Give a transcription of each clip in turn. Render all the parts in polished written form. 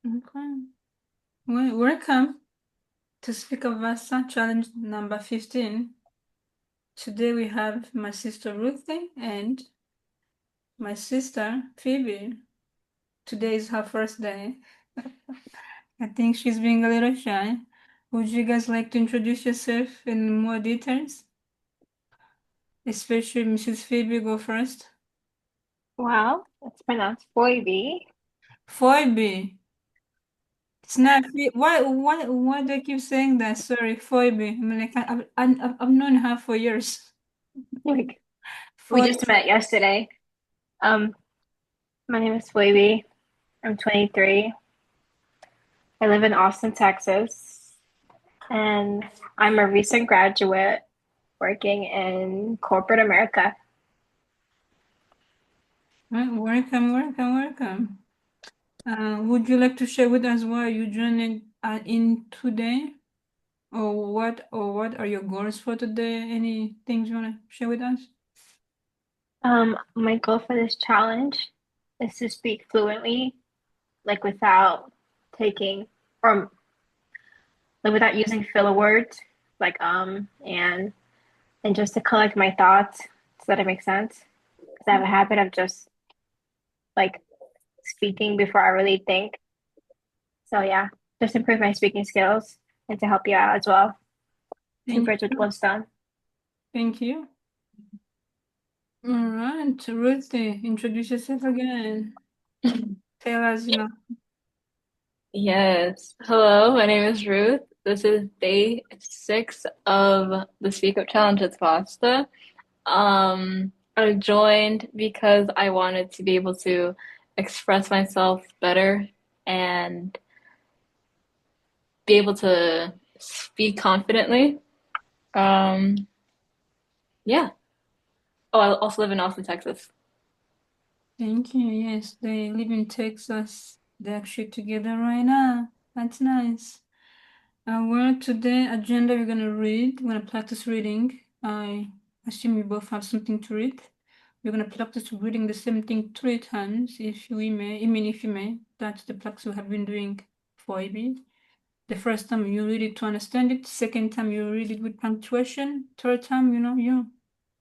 Okay. Well, welcome to Speak of Vasta challenge number 15. Today we have my sister Ruthie and my sister Phoebe. Today is her first day. I think she's being a little shy. Would you guys like to introduce yourself in more details? Especially Mrs. Phoebe, go first. Well, it's pronounced Phoibe. Phoebe. It's not why do I keep saying that? Sorry, Phoebe. I mean, like I've known her for years. Like we Phoebe. just met yesterday. Um, my name is Phoibe. I'm 23. I live in Austin, Texas, and I'm a recent graduate working in corporate America. Welcome, welcome, welcome. Would you like to share with us why you joining in today, or what are your goals for today? Any things you want to share with us? My goal for this challenge is to speak fluently, like without taking or like without using filler words, like and just to collect my thoughts so that it makes sense. Because I have a habit of just like speaking before I really think. So yeah, just improve my speaking skills and to help you out as well. Two Thank birds with you. one stone. Thank you. All right, Ruthie, introduce yourself again. Tell us, Yes. Hello, my name is Ruth. This is day 6 of the Speak Up Challenge with Vasta. I joined because I wanted to be able to express myself better and be able to speak confidently. Um, yeah. Oh, I also live in Austin, Texas. thank you. Yes, they live in Texas. They're actually together right now. That's nice. Well, today agenda we're gonna read. We're gonna practice reading. I assume we both have something to read. We're gonna practice reading the same thing 3 times, if we may. I mean, if you may. That's the practice we have been doing for AB. The first time you read it to understand it. Second time you read it with punctuation. Third time, you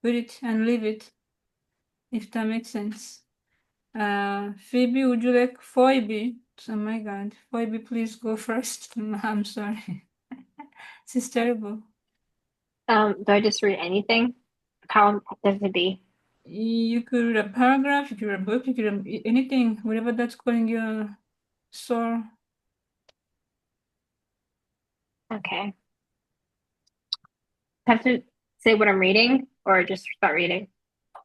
read it and leave it, if that makes sense. Phoebe, would you like Phoebe? Oh my God, Phoebe, please go first. I'm sorry. This is terrible. Do I just read anything? How does it be? You could read a paragraph, you could read a book, you could read anything, whatever that's calling your soul. Okay. Have to say what I'm reading or just start reading?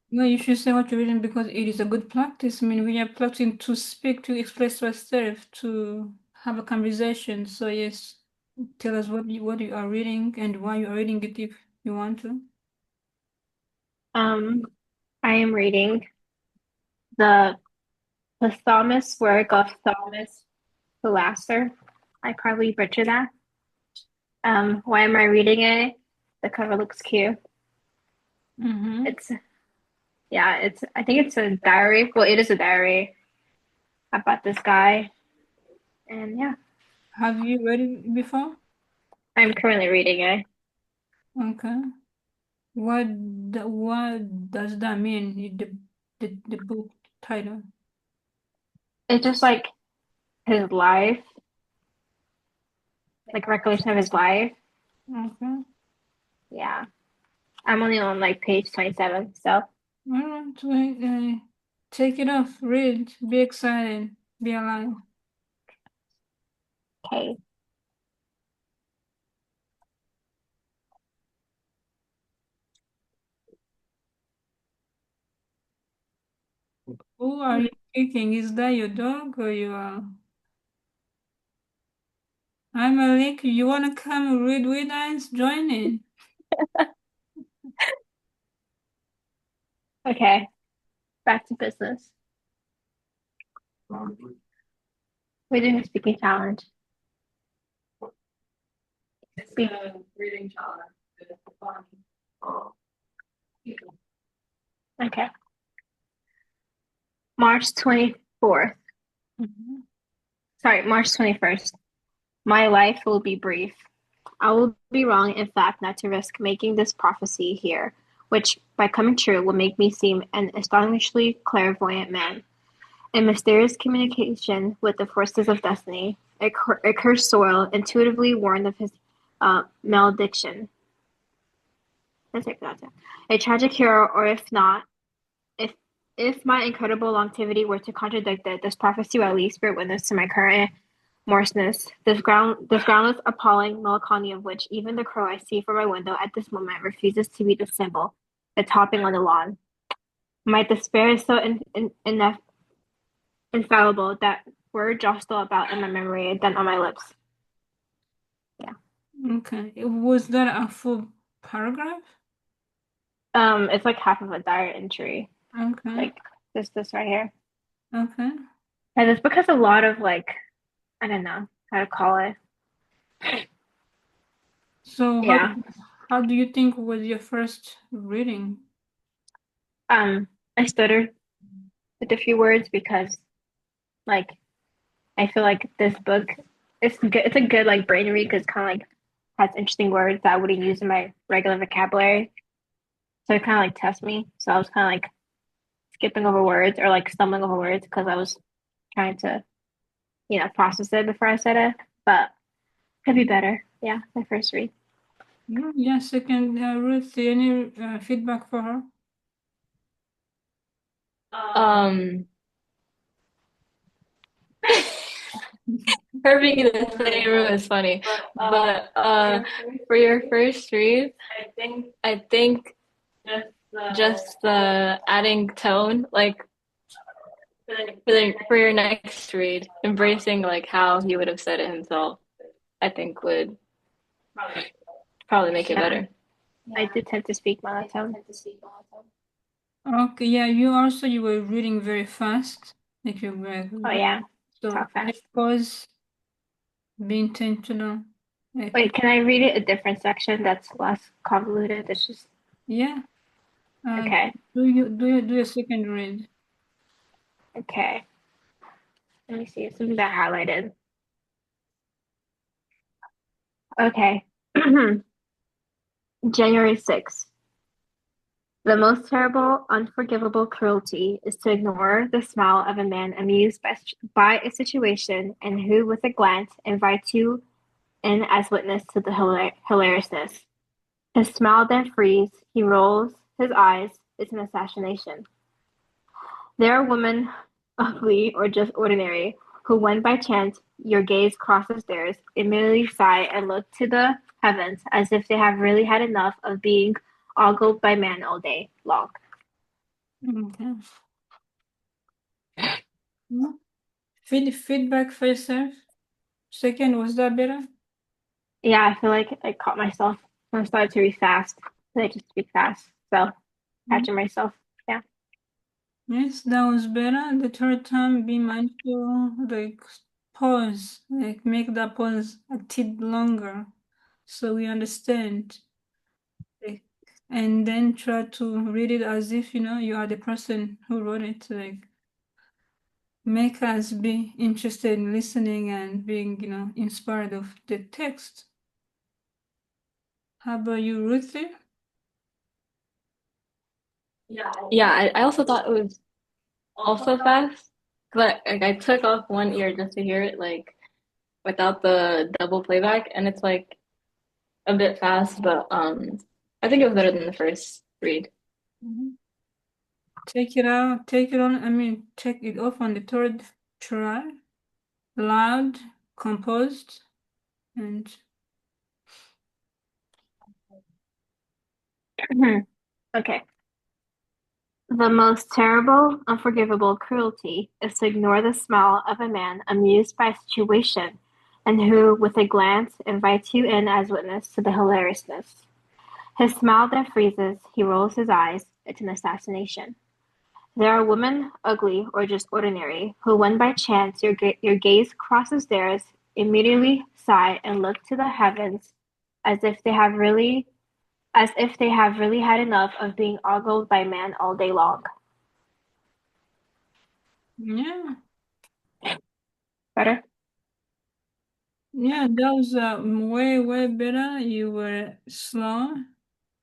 No, you should say what you're reading because it is a good practice. I mean, we are practicing to speak, to express ourselves, to have a conversation. So yes, tell us what you are reading and why you are reading it if you want to. Um, I am reading the Thomas work of Thomas Philaster. I probably butchered that. Why am I reading it? The cover looks cute. Mm-hmm. It's yeah, I think it's a diary. Well, it is a diary about this guy. And yeah, Have you read it before? I'm currently reading it. Okay. What does that mean? The book title. It's just like his life, like recollection of his life. Okay. Yeah. I'm only on like page 27, so All right. Wait, take it off. Read. Be excited. Be alive. okay. Who are you kicking? Is that your dog or your? Hi Malik. You wanna come read with us? Join in. Okay, back to business. We're doing a speaking challenge. Speak. Reading challenge. Okay. March 24th. Mhm. Sorry, March 21st. My life will be brief. I will be wrong, in fact, not to risk making this prophecy here, which, by coming true, will make me seem an astonishingly clairvoyant man. In mysterious communication with the forces of destiny, a cursed soil, intuitively warned of his malediction. That's it, that's it. A tragic hero, or if not, if if my incredible longevity were to contradict it, this prophecy will at least bear witness to my current morseness, this groundless, appalling melancholy of which even the crow I see from my window at this moment refuses to be the symbol, the topping on the lawn. My despair is so infallible that words jostle about in my memory than on my lips. Yeah. Okay. Was that a full paragraph? It's like half of a diary entry, Okay. like this right here. Okay. And it's because a lot of like, I don't know how to call it. So Yeah. how do you think was your first reading? I stuttered with a few words because like I feel like this book it's good. It's a good like brain read because kind of like has interesting words that I wouldn't use in my regular vocabulary. So it kind of like tests me. So I was kind of like skipping over words or like stumbling over words because I was trying to process it before I said it. But could be better. Yeah, my first read. Yeah, second, Ruth, any feedback for her? Um, her being in the same room is funny, but for your first read, I think just the adding tone, like for your next read, embracing like how he would have said it himself, I think would probably make it Yeah, better. I do tend to speak monotone. Okay, yeah, you were reading very fast, like you were, Oh yeah, so talk fast. pause, be intentional. Like, Wait, can I read it a different section that's less convoluted? It's just yeah, okay. do a second read? Okay. Let me see. Something that highlighted. Okay. January 6th. The most terrible, unforgivable cruelty is to ignore the smile of a man amused by a situation and who, with a glance, invites you in as witness to the hilariousness. His smile then frees, he rolls his eyes, it's an assassination. There are women, ugly or just ordinary, who, when by chance your gaze crosses theirs, immediately sigh and look to the heavens as if they have really had enough of being ogled by man all day long. Okay. Yeah. Feedback for yourself. Second, was that better? Yeah, I feel like I caught myself when I started to read fast. I just speak fast. So Mm. catching myself. Yeah. Yes, that was better. The third time, be mindful, like pause, like make that pause a tid longer so we understand. Like, and then try to read it as if, you are the person who wrote it. Like, make us be interested in listening and being, inspired of the text. How about you, Ruthie? Yeah, I also thought it was also fast, but like I took off one ear just to hear it like without the double playback, and it's like a bit fast, but I think it was better than the first read. Mhm. Take it out, take it on, I mean, take it off on the third try. Loud, composed, and Okay. The most terrible, unforgivable cruelty is to ignore the smile of a man amused by a situation and who, with a glance, invites you in as witness to the hilariousness. His smile then freezes, he rolls his eyes, it's an assassination. There are women, ugly or just ordinary, who, when by chance your gaze crosses theirs, immediately sigh and look to the heavens as if they have really had enough of being ogled by man all day long. yeah, Better? Yeah, that was way, way better. You were slow,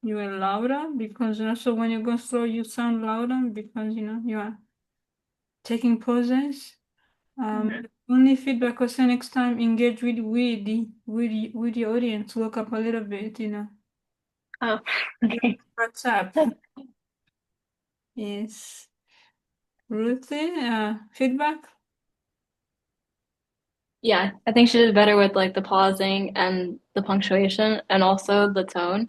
you were louder because also when you go slow, you sound louder because you are taking pauses. Mhm. Only feedback or say next time engage with your audience. Look up a little bit. Oh, okay. What's up? Yes. Ruthie, feedback? Yeah, I think she did better with like the pausing and the punctuation and also the tone.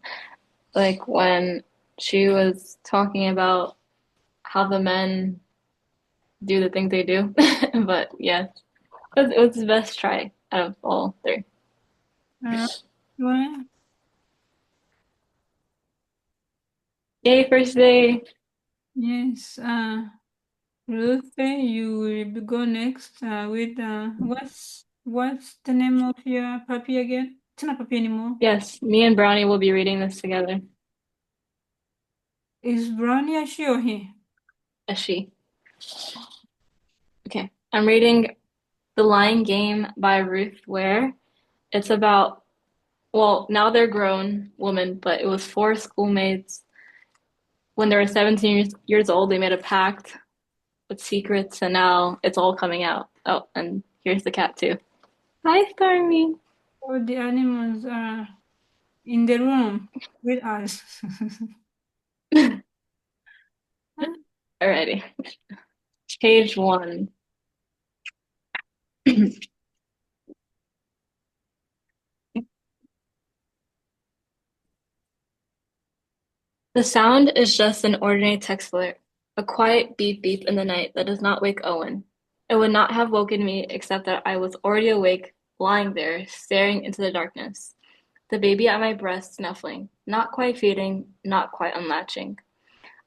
Like when she was talking about how the men do the things they do. But yeah, it was the best try out of all three. Uh, well, Yay, first day. yes. Ruthie, you will go next with what's the name of your puppy again? It's not puppy anymore. Yes, me and Brownie will be reading this together. Is Brownie a she or he? A she. Okay. I'm reading The Lying Game by Ruth Ware. It's about, well, now they're grown women, but it was four schoolmates. When they were 17 years old, they made a pact with secrets, and now it's all coming out. Oh, and here's the cat too. Hi, Stormy. All the animals are in the room with us. Alrighty. Page one. The sound is just an ordinary text alert, a quiet beep beep in the night that does not wake Owen. It would not have woken me except that I was already awake, lying there, staring into the darkness. The baby at my breast snuffling, not quite feeding, not quite unlatching.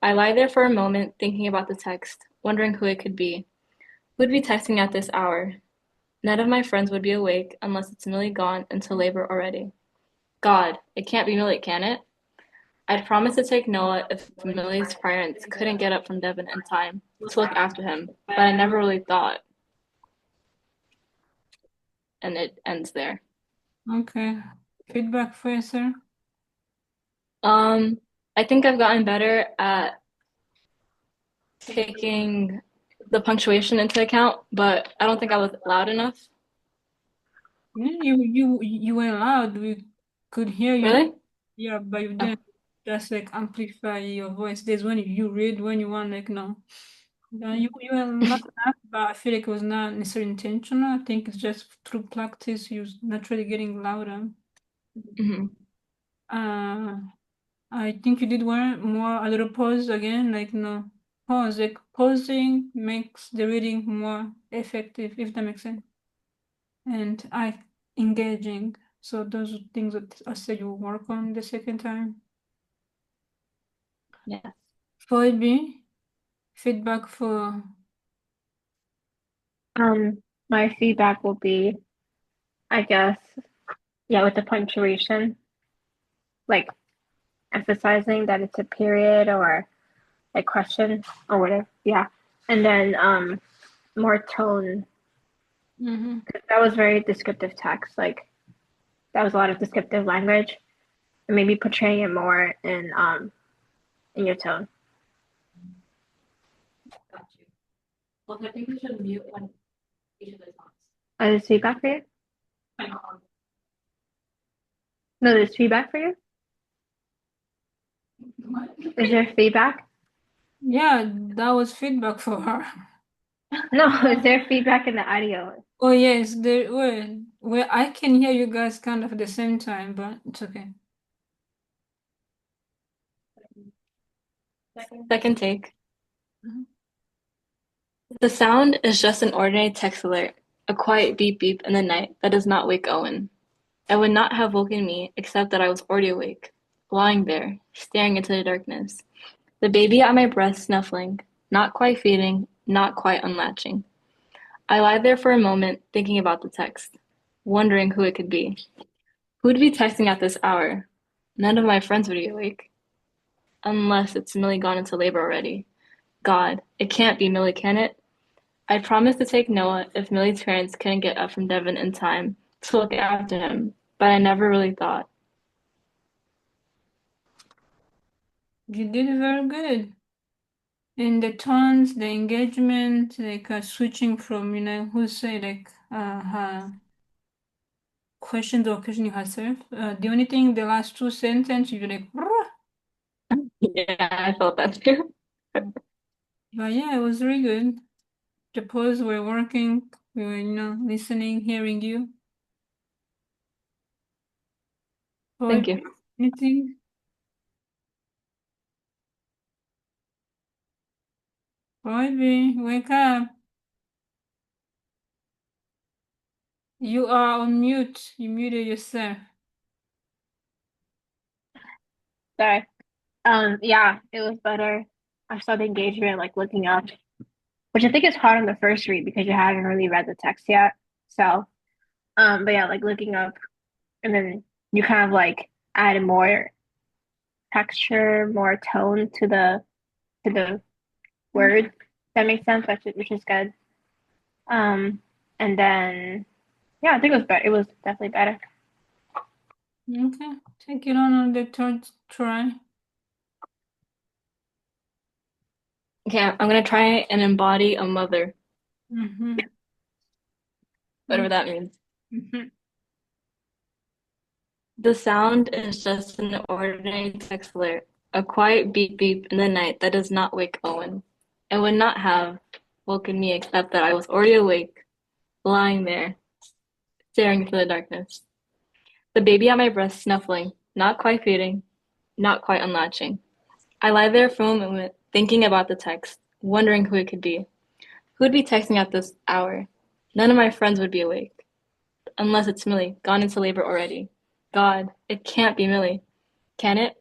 I lie there for a moment, thinking about the text, wondering who it could be. Who'd be texting at this hour? None of my friends would be awake unless it's Millie gone into labor already. God, it can't be Millie, can it? I'd promised to take Noah if Millie's parents couldn't get up from Devon in time to look after him, but I never really thought, and it ends there. Okay. Feedback for you, sir. Um, I think I've gotten better at taking the punctuation into account, but I don't think I was loud enough. Yeah, you were loud. We could hear you. Really? Yeah, but you Oh. didn't just like amplify your voice. There's when you read when you want like no. You were loud enough, but I feel like it was not necessarily intentional. I think it's just through practice you're naturally getting louder. Hmm. Uh, I think you did one more a little pause again, like no pause. Like pausing makes the reading more effective, if that makes sense. And I engaging. So those are things that I said you will work on the second time. Yes. Phoebe, feedback for My feedback will be, I guess, yeah, with the punctuation, like emphasizing that it's a period or like question or whatever. Yeah. And then more tone. mm-hmm. That was very descriptive text. Like that was a lot of descriptive language. And maybe portraying it more in your tone. Got you. Well, I think we should mute when each of the talks. Is feedback for you? I know. No, there's feedback for you? What? Is there feedback? Yeah, that was feedback for her. No, is there feedback in the audio? Oh yes, there well I can hear you guys kind of at the same time, but it's okay. Second take. Mhm. The sound is just an ordinary text alert, a quiet beep beep in the night that does not wake Owen. It would not have woken me except that I was already awake, lying there, staring into the darkness. The baby at my breast snuffling, not quite feeding, not quite unlatching. I lie there for a moment, thinking about the text, wondering who it could be. Who'd be texting at this hour? None of my friends would be awake, unless it's Millie gone into labor already. God, it can't be Millie, can it? I promised to take Noah if Millie's parents couldn't get up from Devon in time to look after him, but I never really thought. You did very good. And the tones, the engagement, like switching from, who say like her questions or questioning herself. The only thing, the last two sentences, you're like, "Bruh." Yeah, I felt that too. But yeah, it was really good. The pause were working. We were, listening, hearing you. Thank Phoibe, you. anything? Phoibe, wake up. You are on mute. You muted yourself. Sorry. Yeah, it was better. I saw the engagement, like looking up, which I think is hard on the first read because you haven't really read the text yet. So, but yeah, like looking up, and then you kind of like add more texture, more tone to the word. That makes sense, which is good. Um, and then yeah, I think it was better. It was definitely better. Okay, take it on the third try. Okay, I'm gonna try and embody a mother, Mm-hmm. whatever that means. Mm-hmm. The sound is just an ordinary text alert, a quiet beep beep in the night that does not wake Owen, and would not have woken me except that I was already awake, lying there, staring into the darkness. The baby at my breast snuffling, not quite feeding, not quite unlatching. I lie there for a moment, thinking about the text, wondering who it could be. Who would be texting at this hour? None of my friends would be awake. Unless it's Millie, gone into labor already. God, it can't be Millie. Can it?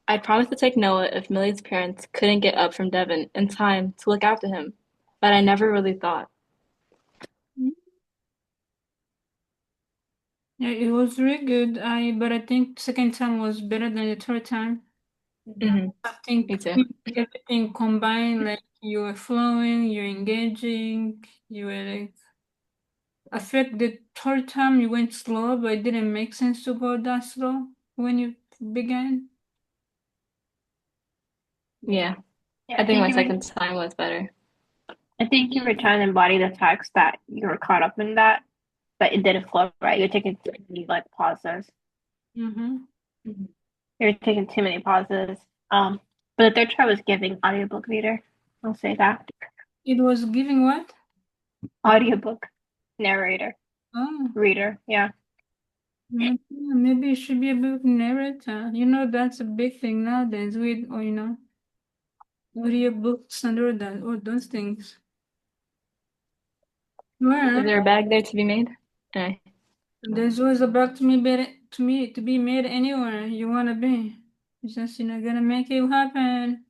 I'd promised to take Noah if Millie's parents couldn't get up from Devon in time to look after him, but I never really thought. Yeah, it was really good. But I think second time was better than the third time. Hmm. I think Me too. everything combined, like you were flowing, you're engaging, you were like. I felt the third time you went slow, but it didn't make sense to go that slow when you began. Yeah, Yeah, I think my second time was better. I think you were trying to embody the text that you were caught up in that, but it didn't flow right. You're taking too many like pauses. Mm-hmm. Mhm. You're taking too many pauses. Um, but the third try was giving audiobook reader. I'll say that. It was giving what? Audiobook narrator Oh, reader. Yeah. okay. Maybe it should be a book narrator. That's a big thing nowadays with, or audiobooks and all that, all those things. Is Well, there a bag there to be made? Eh. there's always a book to be made anywhere you wanna be. It's just gotta make it happen.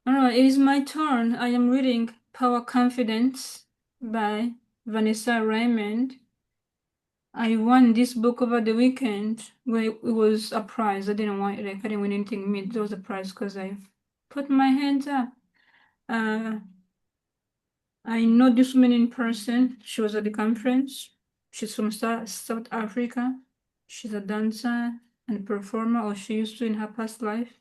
All right, it is my turn. I am reading Power Confidence by Vanessa Raymond. I won this book over the weekend. Well, it was a prize. I didn't win anything. It was a prize because I put my hands up. Uh, I know this woman in person. She was at the conference. She's from South Africa. She's a dancer and performer, or she used to in her past life.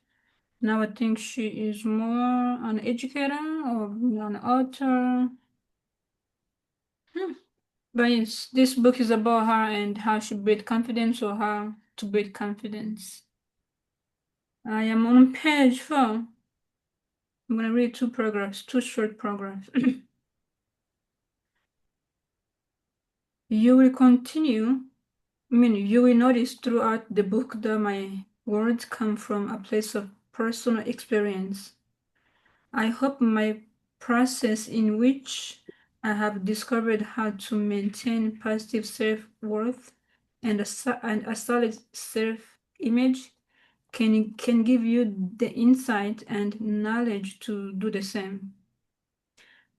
Now I think she is more an educator or an author. Hmm. But yes, this book is about her and how she built confidence or how to build confidence. I am on page 4. I'm going to read two paragraphs, two short paragraphs. You will continue, you will notice throughout the book that my words come from a place of personal experience. I hope my process in which I have discovered how to maintain positive self-worth and a solid self-image can give you the insight and knowledge to do the same.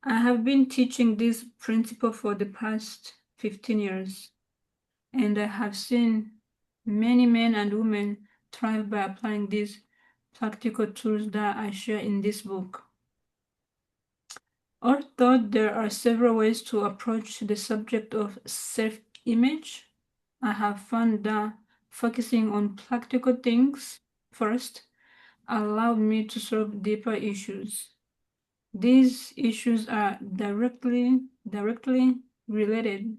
I have been teaching this principle for the past 15 years, and I have seen many men and women thrive by applying these practical tools that I share in this book. Although there are several ways to approach the subject of self-image. I have found that focusing on practical things first allowed me to solve deeper issues. These issues are directly related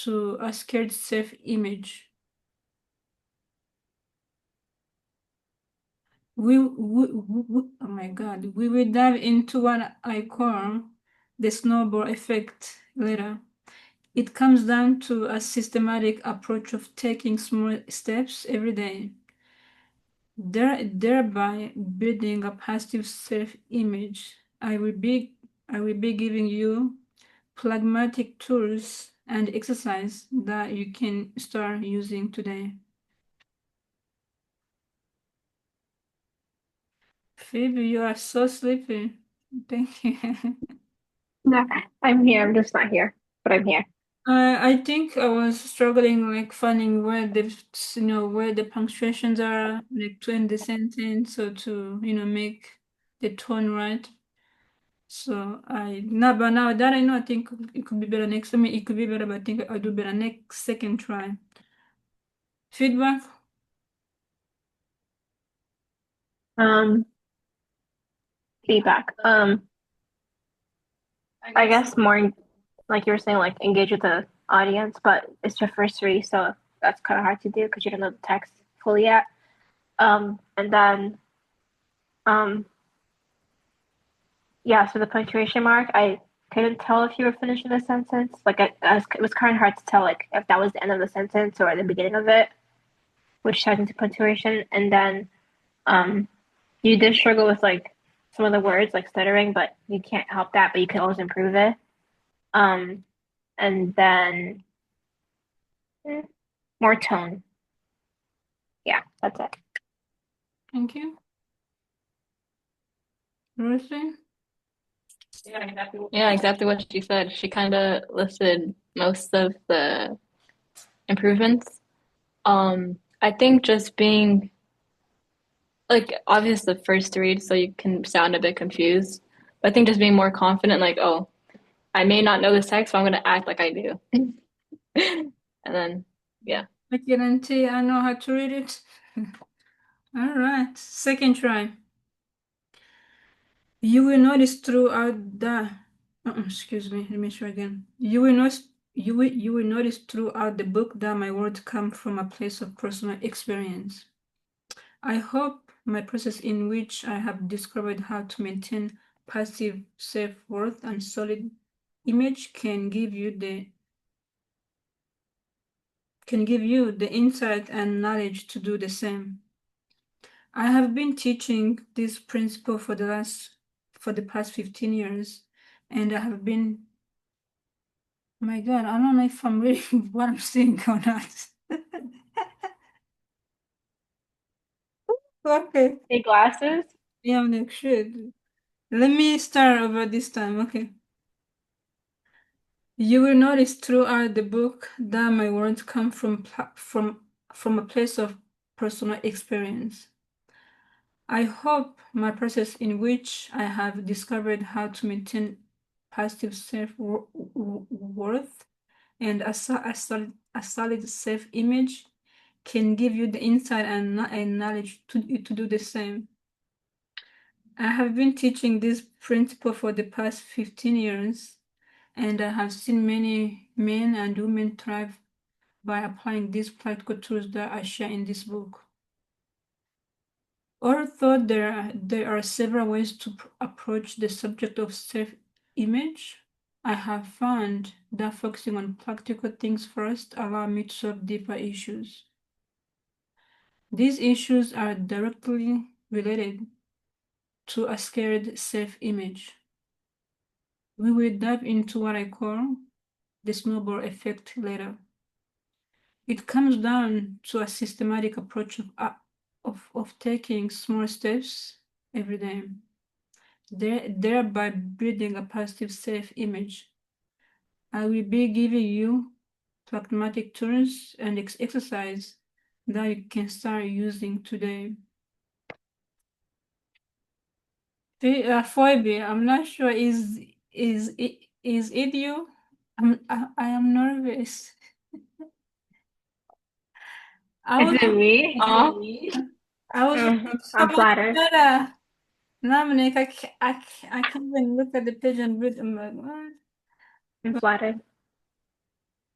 to a scared self-image. Oh my God, we will dive into what I call the snowball effect later. It comes down to a systematic approach of taking small steps every day, thereby building a positive self-image. I will be giving you pragmatic tools and exercise that you can start using today. Phoebe, you are so sleepy. Thank you. No, I'm here. I'm just not here, but I'm here. I think I was struggling like finding where where the punctuations are like to end the sentence or to make the tone right. So but now that I know, I think it could be better next. I mean, it could be better, but I think I'll do better next second try. Feedback. Um, Feedback. I guess more like you were saying, like engage with the audience, but it's your first read, so that's kind of hard to do because you don't know the text fully yet. And then, um, yeah, so the punctuation mark, I couldn't tell if you were finishing the sentence. Like, it was kind of hard to tell, like, if that was the end of the sentence or the beginning of it, which ties into punctuation. And then, um, you did struggle with like some of the words, like stuttering, but you can't help that, but you can always improve it. Um, and then more tone. Yeah, that's it. Thank you. Rosie? Yeah, exactly what she said. She kind of listed most of the improvements. I think just being like obvious the first read, so you can sound a bit confused. But I think just being more confident, like, oh, I may not know this text, but I'm gonna act like I do. And then, yeah. I guarantee I know how to read it. All right, second try. You will notice throughout the excuse me, let me try again. You will notice throughout the book that my words come from a place of personal experience. I hope my process in which I have discovered how to maintain passive self-worth and solid image can give you the insight and knowledge to do the same. I have been teaching this principle for the past 15 years, and I have been, my God, I don't know if I'm reading what I'm saying or not. Okay, Big glasses. yeah, I'm like, shit. Let me start over this time, okay. You will notice throughout the book that my words come from a place of personal experience. I hope my process in which I have discovered how to maintain positive self-worth and a solid self-image can give you the insight and knowledge to do the same. I have been teaching this principle for the past 15 years, and I have seen many men and women thrive by applying these practical tools that I share in this book. Although there are several ways to approach the subject of self-image, I have found that focusing on practical things first allow me to solve deeper issues. These issues are directly related to a scared self-image. We will dive into what I call the snowball effect later. It comes down to a systematic approach of taking small steps every day, thereby building a positive self-image. I will be giving you pragmatic tools and exercise that you can start using today. Phoebe, I'm not sure is it you? I am nervous. I Is was, it me? I was so I'm much flattered. better. Dominic, I can't even look at the page and read. I'm like, what? I'm flattered.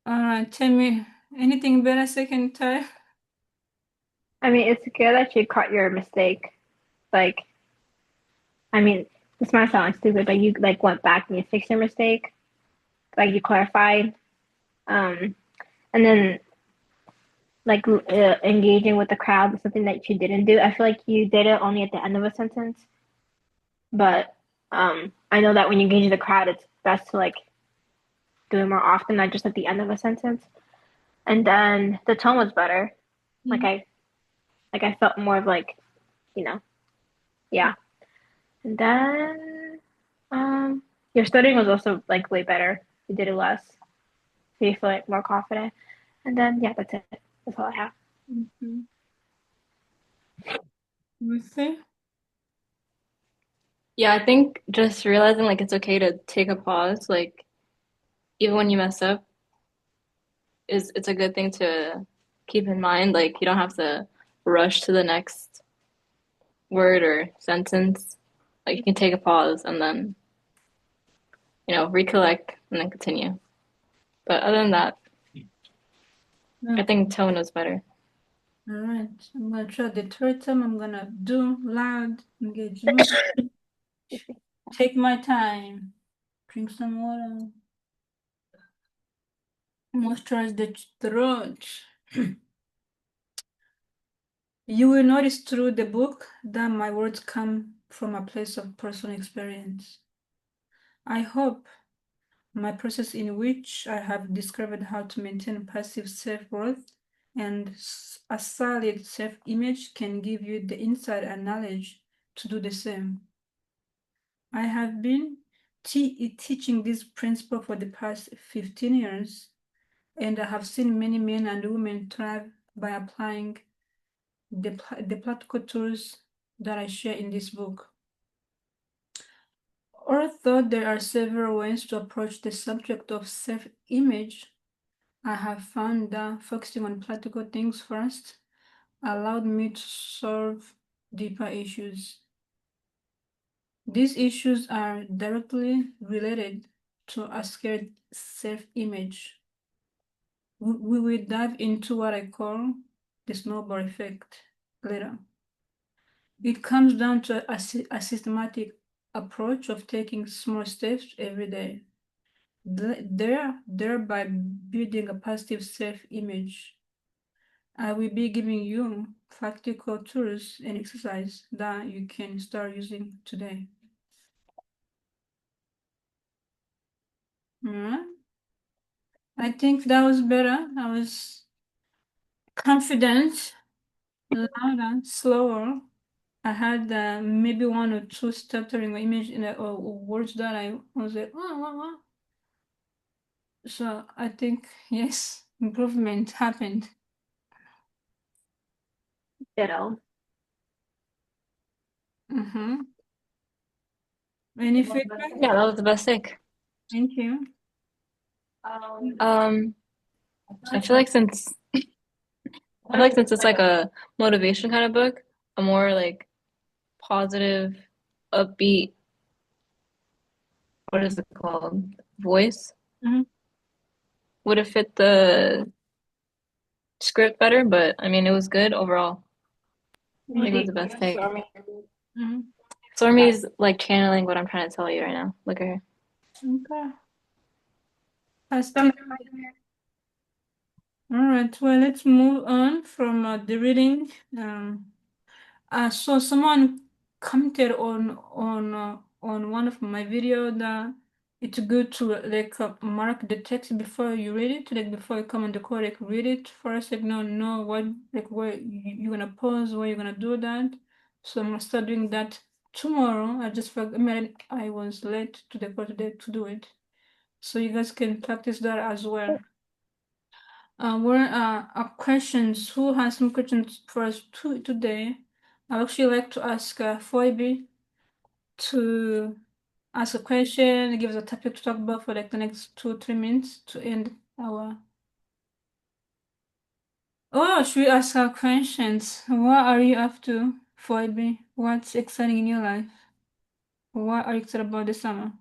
All right, tell me anything better second time. I mean, it's good that you caught your mistake. Like, I mean, this might sound like stupid, but you like went back and you fixed your mistake. Like you clarified. Um, and then like engaging with the crowd is something that you didn't do. I feel like you did it only at the end of a sentence, but I know that when you engage the crowd, it's best to like do it more often, not just at the end of a sentence. And then the tone was better. Like Mhm. I felt more of like, you know, yeah. And then your studying was also like way better. You did it less, so you feel like more confident. And then yeah, that's it. That's all I have. Mhm. You see? Yeah, I think just realizing like it's okay to take a pause, like even when you mess up, is it's a good thing to keep in mind. Like you don't have to rush to the next word or sentence. Like you can take a pause and then, recollect and then continue. But other than that, I Yeah. think tone is better. All right. I'm gonna try the third time. I'm gonna do loud engagement. Take my time. Drink some water. Moisturize the throat. You will notice through the book that my words come from a place of personal experience. I hope my process in which I have discovered how to maintain passive self-worth and a solid self-image can give you the insight and knowledge to do the same. I have been teaching this principle for the past 15 years, and I have seen many men and women thrive by applying the practical tools that I share in this book. Although there are several ways to approach the subject of self-image, I have found that focusing on practical things first allowed me to solve deeper issues. These issues are directly related to a scared self-image. We will dive into what I call the snowball effect later. It comes down to a systematic approach of taking small steps every day, thereby building a positive self-image. I will be giving you practical tools and exercise that you can start using today. Alright. I think that was better. I was confident, louder, slower. I had maybe one or two stuttering image in or words that I was like, oh. So I think yes, improvement happened. Ditto. Mm-hmm. Any feedback? Yeah, that was the best take. Thank you. Um, I feel like since I feel like since it's like a motivation kind of book, a more like positive, upbeat, what is it called? Voice Mhm. would have fit the script better, but I mean, it was good overall. I think it was the best take. Mhm. Stormy's like channeling what I'm trying to tell you right now. Look at her. Okay. Positive. All right. Well, let's move on from the reading. So someone commented on one of my video that it's good to like mark the text before you read it, like before you come on the call, like read it first, like know what like where you're gonna pause, where you're gonna do that. So I'm gonna start doing that tomorrow. I just forgot. I mean, I was late to the call today to do it, so you guys can practice that as well. We're questions. Who has some questions for us today? I would actually like to ask Phoibe to ask a question, give us a topic to talk about for like the next 2 or 3 minutes to end our. Oh, should we ask our questions? What are you up to, Phoibe? What's exciting in your life? What are you excited about this summer?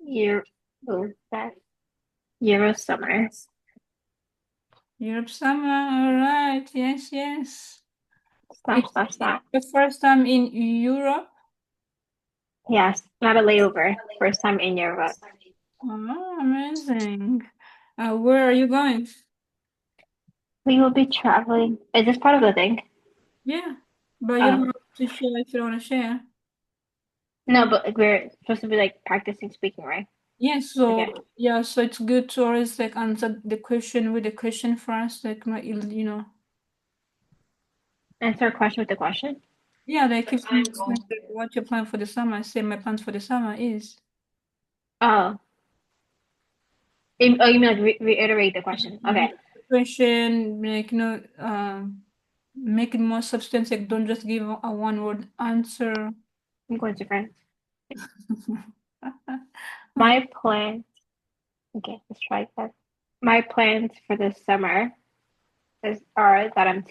Year, oh, that Euro summer. Europe summer, all right. Yes, yes. Stop, It's stop, stop. the first time in Europe. Yes, not a layover. First time in Europe. Oh, amazing. Where are you going? We will be traveling. Is this part of the thing? Yeah, but you don't Oh, have to share if you don't want to share. no, but like, we're supposed to be like practicing speaking, right? Yes, Okay. so yeah, so it's good to always like answer the question with the question first, like Answer a question with a question. yeah, like if you ask me like, what your plan for the summer, I say my plans for the summer is Oh, oh, you mean like reiterate the question? Okay. question, like make it more substantive. Like, don't just give a one word answer. I'm going to France. My plan. Okay, let's try that. My plans for this summer are that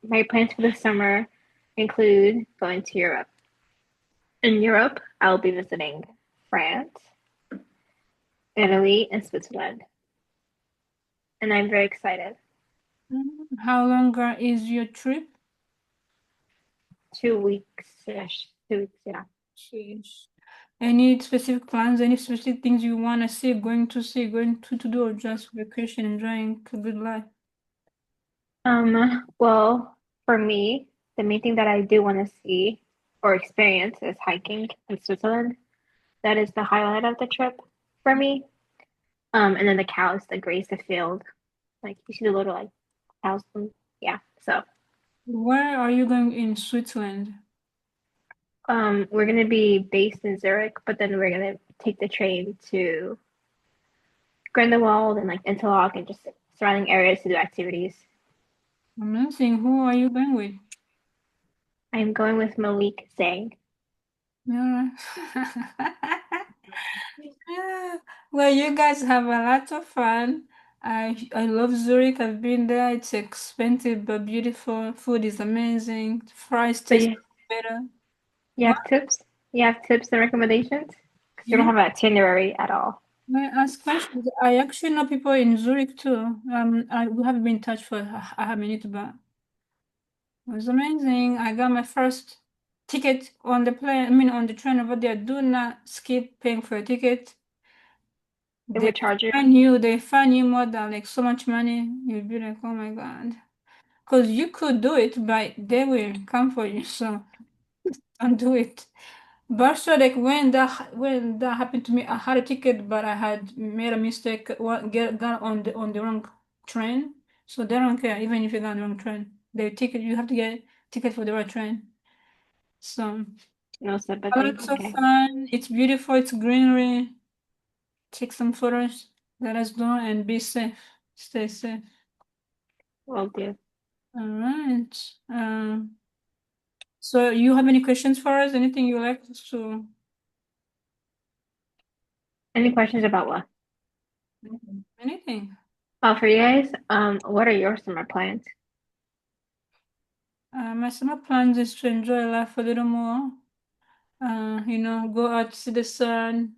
my plans for the summer include going to Europe. In Europe, I'll be visiting France, Italy, and Switzerland, and I'm very excited. How long is your trip? 2 weeks-ish. 2 weeks, yeah. Sheesh. Any specific plans, any specific things you want to see, going to do, or just vacation, enjoying a good life? Well, for me, the main thing that I do want to see or experience is hiking in Switzerland. That is the highlight of the trip for me. And then the cows that graze the field. Like you see the little like cows. Yeah. So, Where are you going in Switzerland? we're gonna be based in Zurich, but then we're gonna take the train to Grindelwald and like Interlaken and just surrounding areas to do activities. Amazing. Who are you going with? I am going with Malik Zhang. Yeah. Yeah. Well, you guys have a lot of fun. I love Zurich. I've been there. It's expensive but beautiful. Food is amazing. Fries So taste better. you What? have tips? You have tips and recommendations? Because you don't Yeah. have an itinerary at all. May I ask questions? I actually know people in Zurich too. We haven't been in touch for a minute, but it was amazing. I got my first ticket on the plane. I mean, on the train over there. Do not skip paying for a ticket. They They would charge you. they fine you more than like so much money. You'll be like, oh my God. Because you could do it, but they will come for you. So don't do it. But so like when that happened to me, I had a ticket, but I had made a mistake. Got on the wrong train. So they don't care even if you got on the wrong train. The ticket you have to get ticket for the right train. So No sympathy. lots of Okay. fun. It's beautiful. It's greenery. Take some photos. Let us know and be safe. Stay safe. Will do. All right. So you have any questions for us? Anything you like us to? Any questions about what? Anything? Oh, for you guys, what are your summer plans? My summer plans is to enjoy life a little more. Go out, see the sun.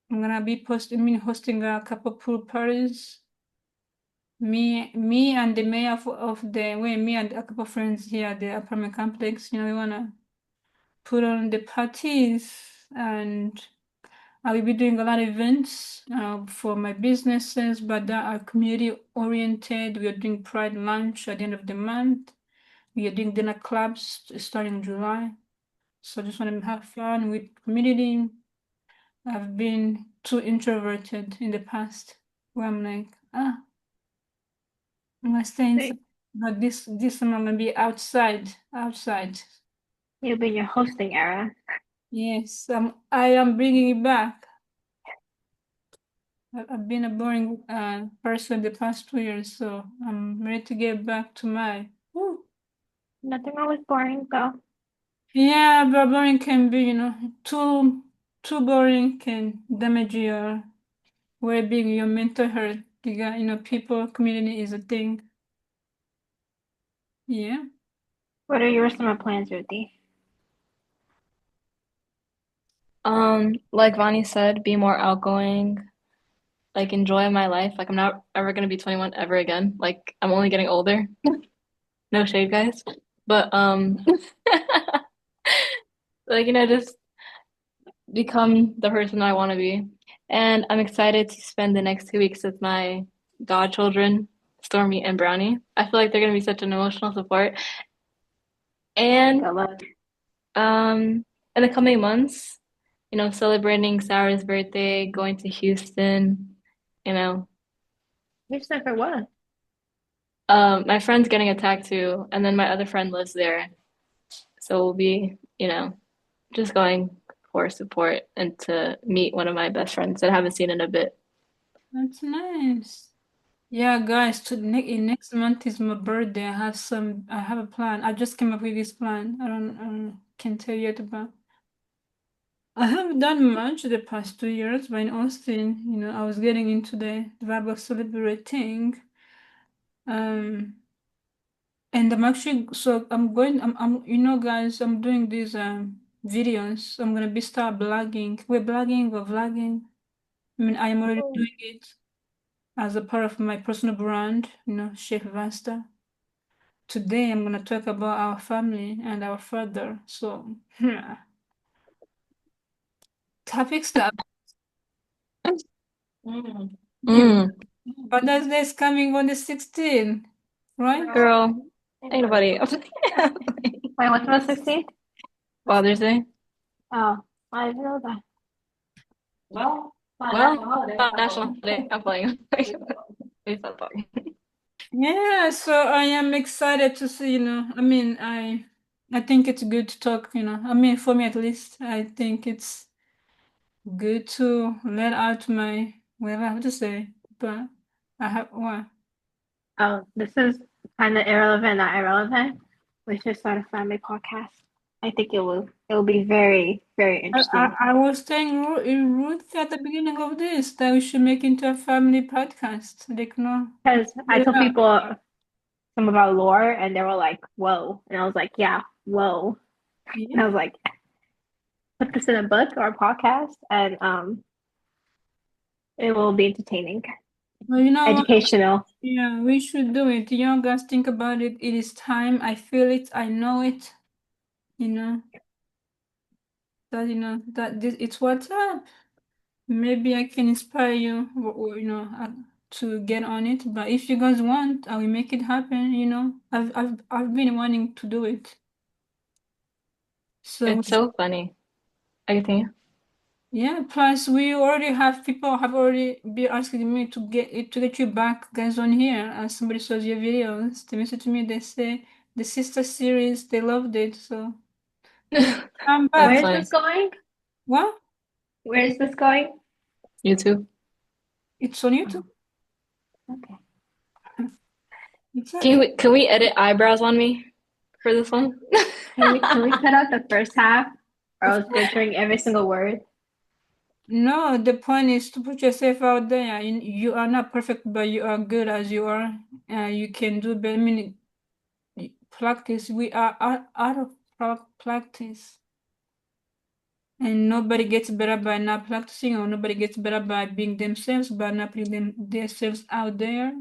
I'm gonna be hosting a couple pool parties. Me and the mayor me and a couple friends here at the apartment complex. We wanna put on the parties, and I will be doing a lot of events for my businesses, but that are community oriented. We are doing Pride Lunch at the end of the month. We are doing dinner clubs starting July. So I just want to have fun with community. I've been too introverted in the past where I'm like, I'm gonna stay inside. Hey, But this time I'm gonna be outside. Outside. you'll be in your hosting era. Yes, I am bringing it back. I've been a boring person the past 2 years, so I'm ready to get back to my. Woo. Nothing wrong with boring though. Yeah, but boring can be, too boring can damage your well-being, your mental health. People, community is a thing. Yeah. What are your summer plans, Ruthie? Like Vani said, be more outgoing, like enjoy my life. Like I'm not ever gonna be 21 ever again. Like I'm only getting older. No shade, guys. But like just become the person I want to be. And I'm excited to spend the next 2 weeks with my godchildren, Stormy and Brownie. I feel like they're gonna be such an emotional support. And Good luck. in the coming months, celebrating Sarah's birthday, going to Houston, you know. You said for what? My friend's getting a tattoo, and then my other friend lives there. So we'll be, just going for support and to meet one of my best friends that I haven't seen in a bit. That's nice. Yeah, guys, next month is my birthday. I have a plan. I just came up with this plan. I don't can't tell you yet about. I haven't done much the past 2 years, but in Austin, I was getting into the vibe of celebrating. Um, and guys, I'm doing these videos. I'm gonna be start blogging. We're blogging or vlogging. I mean, I am already Oh, doing it as a part of my personal brand, Chef Vasta. Today, I'm gonna talk about our family and our father. So, topic stuff. Mm. You, Mm, Father's Day is coming on the 16th, right? girl, ain't nobody. wait, what's the 16th? Father's Day? Oh, I didn't know that. Well, Well, not national holiday. I'm playing. Please stop talking. yeah, so I am excited to see, I mean, I think it's good to talk, I mean, for me at least, I think it's good to let out my whatever I have to say, but I have what? Oh, this is kind of irrelevant, not irrelevant. We should start a family podcast. I think it will be very, very interesting. I was saying Ruth at the beginning of this that we should make into a family podcast. Like, no, Because I told yeah, people some of our lore and they were like, whoa. And I was like, yeah, whoa. And I yeah. was like, put this in a book or a podcast and it will be entertaining, Well, you know what? educational. Yeah, we should do it. Guys, think about it. It is time. I feel it. I know it. You know that this it's what's up. Maybe I can inspire you, to get on it. But if you guys want, I will make it happen. I've been wanting to do it. So It's so funny. I continue. yeah. Plus, we already have people have already been asking me to get you back, guys, on here. As somebody saws your videos, they message me. They say the sister series they loved it. So I'm That's Where back. is funny. this going? What? Where is this going? YouTube. It's on YouTube. Oh, okay. Exactly. Can we edit eyebrows on me for this one? Can we cut out the first half or I was butchering every single word? No, the point is to put yourself out there. You are not perfect, but you are good as you are. You can do better. I mean, practice. We are out of practice. And nobody gets better by not practicing, or nobody gets better by being themselves, by not putting themselves out there.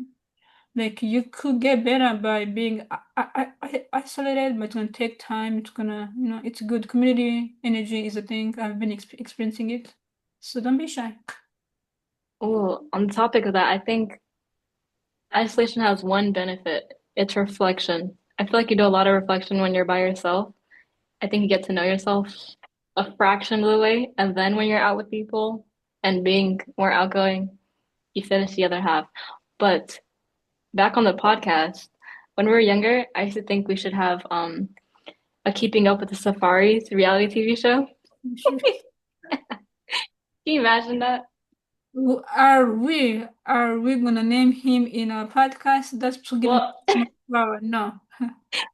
Like you could get better by being isolated, but it's gonna take time. It's gonna, it's good. Community energy is a thing. I've been experiencing it. So don't be shy. Oh, on the topic of that, I think isolation has one benefit. It's reflection. I feel like you do a lot of reflection when you're by yourself. I think you get to know yourself a fraction of the way, and then when you're out with people and being more outgoing, you finish the other half. But back on the podcast, when we were younger, I used to think we should have a Keeping Up with the Safaris reality TV show. Can you imagine that? Are we gonna name him in our podcast? That's to give him Well, power. No.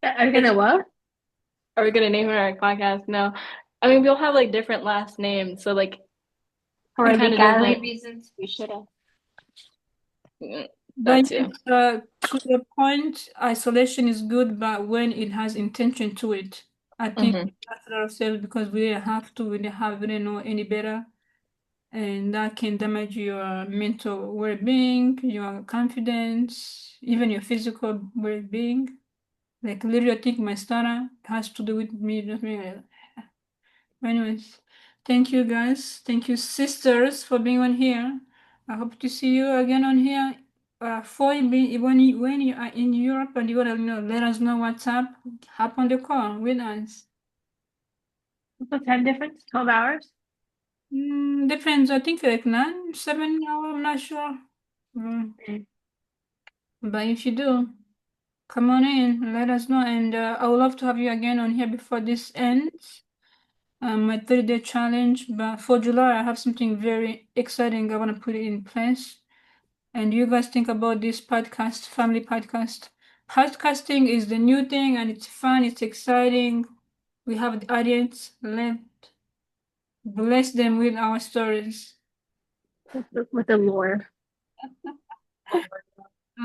Are we gonna it's what? are we gonna name it our podcast? No. I mean, we'll have like different last names, so like For it kind of legality doesn't. reasons, we should have. That But too. to the point, isolation is good, but when it has intention to it, I think Hmm. we isolate ourselves because we didn't have to, we didn't know any better, and that can damage your mental well-being, your confidence, even your physical well-being. Like literally, I think my stutter has to do with me. Anyways, thank you guys. Thank you, sisters, for being on here. I hope to see you again on here. Phoibe, when you are in Europe and you want to let us know what's up, hop on the call with us. What's the time difference? 12 hours? Depends. I think like 9, 7 hours. I'm not sure. Mm, Mm. But if you do, come on in. Let us know, and I would love to have you again on here before this ends. My 30-day challenge, but for July, I have something very exciting. I want to put it in place. And you guys think about this podcast, family podcast. Podcasting is the new thing and it's fun, it's exciting. We have the audience. Let bless them with our stories. With the lore.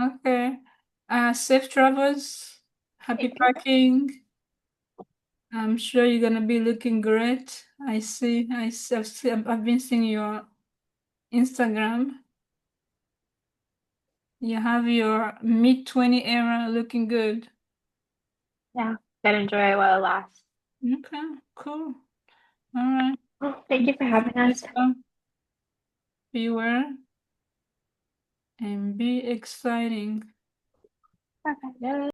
Okay. Safe travels. Happy Thank you. packing. I'm sure you're gonna be looking great. I've been seeing your Instagram. You have your mid-20 era looking good. Yeah, gotta enjoy it while it lasts. Okay, cool. All right. Well, thank you for having us. Beware and be exciting. Bye-bye.